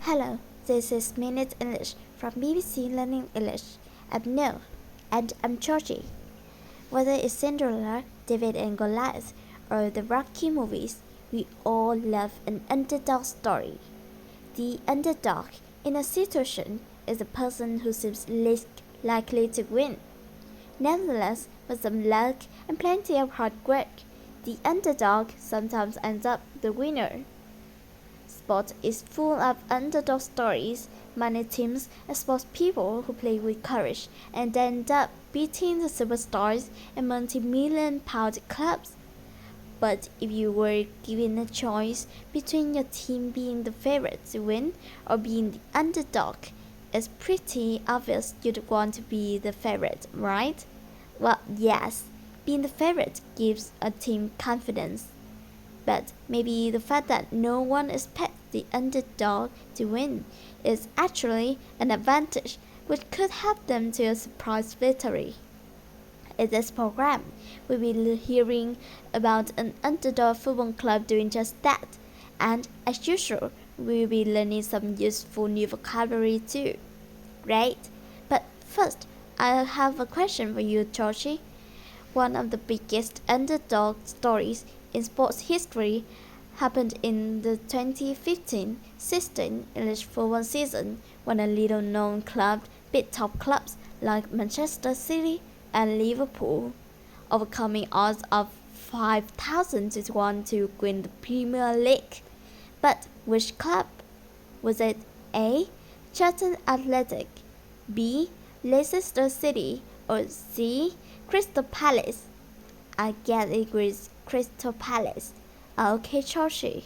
Hello, this is Minute English from BBC Learning English. I'm Neil, and I'm Georgie. Whether it's Cinderella, David and Goliath, or the Rocky movies, we all love an underdog story. The underdog in a situation is the person who seems least likely to win. Nevertheless, with some luck and plenty of hard work, the underdog sometimes ends up the winner. Sport is full of underdog stories. Many teams expose people who play with courage and end up beating the superstars and multi-million-pound clubs. But if you were given a choice between your team being the favorite to win or being the underdog, it's pretty obvious you'd want to be the favorite, right? Well, yes, being the favorite gives a team confidence. But maybe the fact that no one expects the underdog to win is actually an advantage which could help them to a surprise victory. In this program, we'll be hearing about an underdog football club doing just that, and as usual, we'll be learning some useful new vocabulary too. Great! But first, I have a question for you, Georgie. One of the biggest underdog stories in sports history happened in the 2015-16 English football season when a little-known club beat top clubs like Manchester City and Liverpool, overcoming odds of 5,000 to 1 to win the Premier League. But which club? Was it A. Charlton Athletic, B. Leicester City, or C. Crystal Palace? I guess it was Crystal Palace. Okay, Georgie.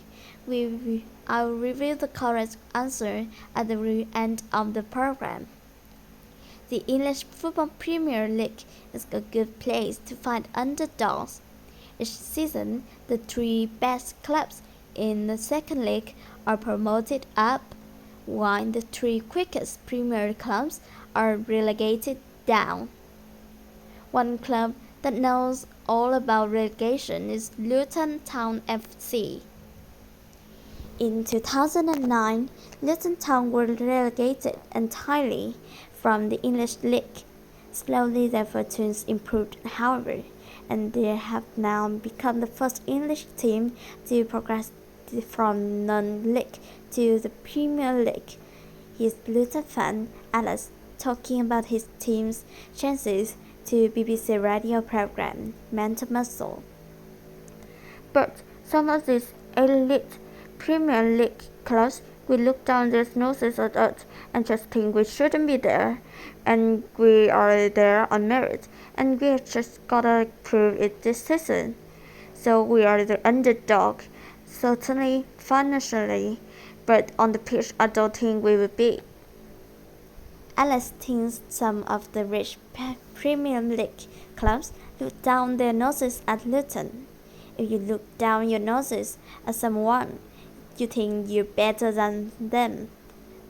I'll reveal the correct answer at the end of the program. The English Football Premier League is a good place to find underdogs. Each season, the three best clubs in the second league are promoted up, while the three quickest Premier clubs are relegated down. One club that knows all about relegation is Luton Town FC. In 2009, Luton Town were relegated entirely from the English League. Slowly their fortunes improved, however, and they have now become the first English team to progress from non-league to the Premier League. He's Luton fan Alex talking about his team's chances to BBC radio program Mental Muscle. But some of these elite Premier League clubs will look down their noses at us and just think we shouldn't be there, and we are there on merit, and we just gotta prove it this season. So we are the underdog, certainly financially, but on the pitch I don't think we will be. Alex thinks some of the rich Premier League clubs look down their noses at Luton. If you look down your noses at someone, you think you're better than them.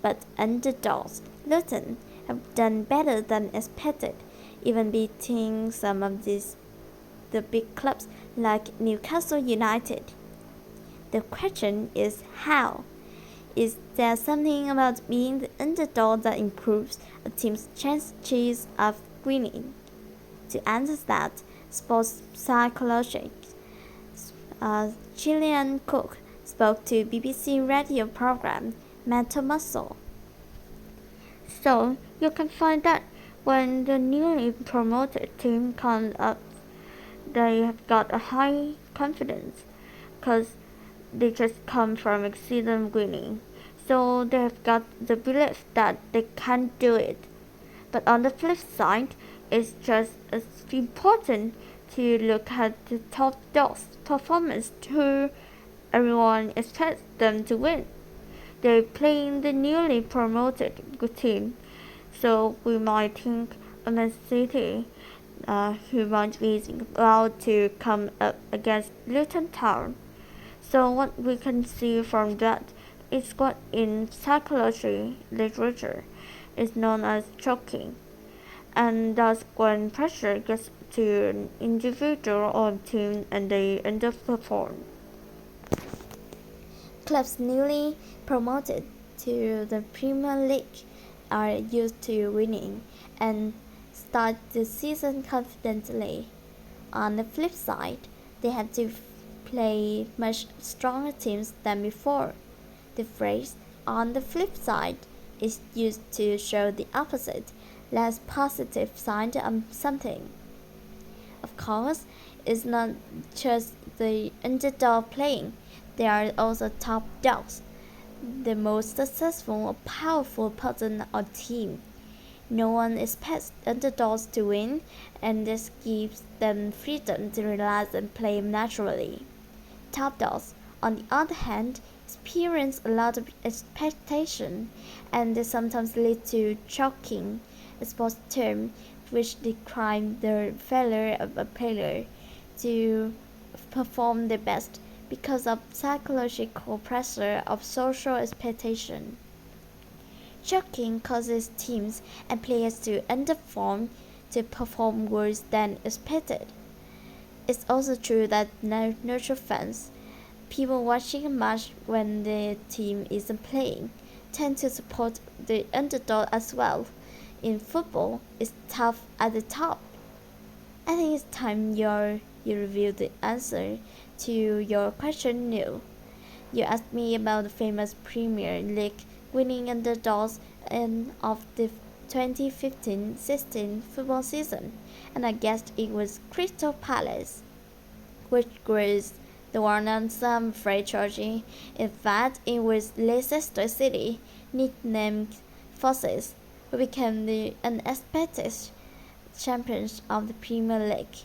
But underdogs, Luton, have done better than expected, even beating some of the big clubs like Newcastle United. The question is how? Is there something about being the underdog that improves a team's chances of winning? To answer that, sports psychologist Gillian Cook spoke to BBC radio program Mental Muscle. So you can find that when the newly promoted team comes up, they have got a high confidence because they just come from excellent winning, so they have got the belief that they can do it. But on the flip side, it's just as important to look at the top dogs' performance too. Everyone expects them to win. They're playing the newly promoted good team, so we might think of Man City, who might be about to come up against Luton Town. So what we can see from that is what in psychology literature is known as choking, and that's when pressure gets to an individual or team and they underperform. Clubs newly promoted to the Premier League are used to winning and start the season confidently. On the flip side, they have to play much stronger teams than before. The phrase "on the flip side" is used to show the opposite, less positive side of something. Of course, it's not just the underdog playing, there are also top dogs, the most successful or powerful person or team. No one expects underdogs to win, and this gives them freedom to relax and play naturally. Top dogs, on the other hand, experience a lot of expectation, and they sometimes lead to choking, a sports term which describes the failure of a player to perform their best because of psychological pressure of social expectation. Choking causes teams and players to underperform, to perform worse than expected. It's also true that neutral fans, people watching a match when the team isn't playing, tend to support the underdog as well. In football, it's tough at the top. I think it's time you review the answer to your question new. You asked me about the famous Premier League winning underdogs of the 2015-16 football season, and I guessed it was Crystal Palace, which was the one answer, I'm afraid, Georgie. In fact, it was Leicester City, nicknamed Foxes, who became the unexpected champions of the Premier League.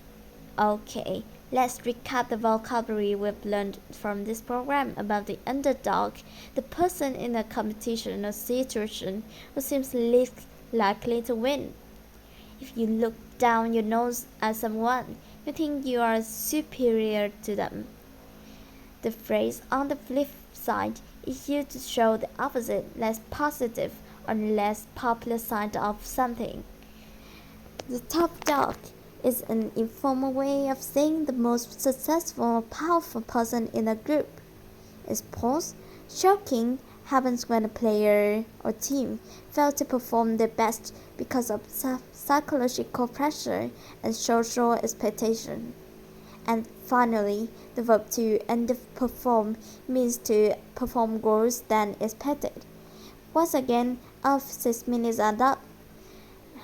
Okay, let's recap the vocabulary we've learned from this program about the underdog, the person in a competition or situation who seems least likely to win. If you look down your nose at someone, you think you are superior to them. The phrase "on the flip side" is used to show the opposite, less positive or less popular side of something. The top dog is an informal way of saying the most successful or powerful person in a group. In sports, choking happens when a player or team fails to perform their best because of psychological pressure and social expectation. And finally, the verb to underperform means to perform worse than expected. Once again, our 6 minutes are up.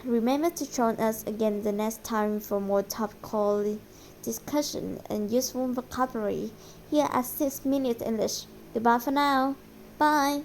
Remember to join us again the next time for more topical discussion and useful vocabulary here at 6 Minutes English. Goodbye for now. Bye.